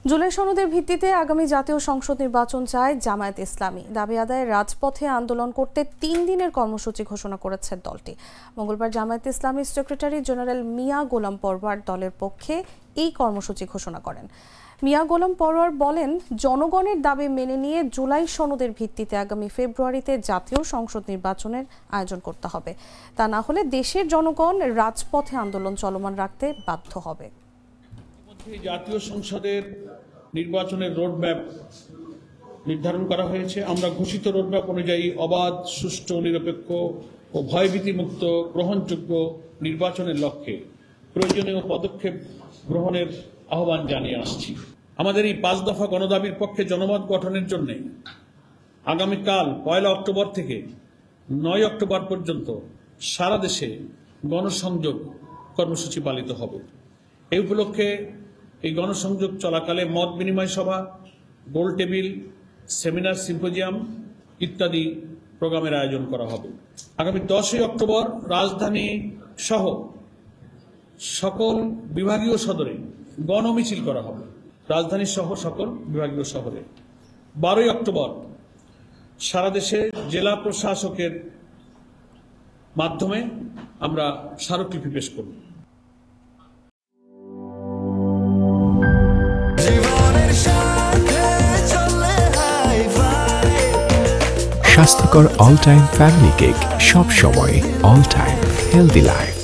জুলাই সনদের ভিত্তিতে আগামী জাতীয় সংসদ নির্বাচন চায় জামায়াত ইসলামী। দাবি আদায়ে রাজপথে আন্দোলন করতে 3 দিনের কর্মসূচি ঘোষণা করেছে দলটি। মঙ্গলবার জামায়াত ইসলামীর সেক্রেটারি জেনারেল মিয়া গোলাম পরওয়ার দলের পক্ষে এই কর্মসূচি ঘোষণা করেন। মিয়া গোলাম পরওয়ার বলেন, জনগণের দাবি মেনে নিয়ে জুলাই সনদের ভিত্তিতে আগামী ফেব্রুয়ারিতে জাতীয় সংসদ নির্বাচনের আয়োজন করতে হবে। তা না হলে দেশের জনগণ রাজপথে আন্দোলন চলমান রাখতে বাধ্য হবে। জাতীয় সংসদের নির্বাচনের রোডম্যাপ নির্ধারণ করা হয়েছে। আমরা ঘোষিত রোডম্যাপ অনুযায়ী অবাধ, সুষ্ঠু, নিরপেক্ষ ও ভয়ভীতিমুক্ত গ্রহণযোগ্য নির্বাচনের লক্ষ্যে প্রয়োজনীয় পদক্ষেপ গ্রহণের আহ্বান জানিয়ে আসছি। আমাদের এই 5 দফা গণদাবির পক্ষে জনমত গঠনের জন্য আগামীকাল 1 অক্টোবর থেকে 9 অক্টোবর পর্যন্ত সারা দেশে গণসংযোগ কর্মসূচি পালিত হবে। এই উপলক্ষে এই গণসংযোগ চলাকালে মত বিনিময় সভা, গোল টেবিল, সেমিনার, সিম্পোজিয়াম ইত্যাদি প্রোগ্রামের আয়োজন করা হবে। আগামী 10 অক্টোবর রাজধানী সহ সকল বিভাগীয় সদরে গণমিছিল করা হবে। রাজধানী সহ সকল বিভাগীয় শহরে 12 অক্টোবর সারা দেশে জেলা প্রশাসকের মাধ্যমে আমরা স্মারকলিপি পেশ করব। স্বাস্থ্যকর অল টাইম ফ্যামিলি কেক, সব সময় অল টাইম হেলদি লাইফ।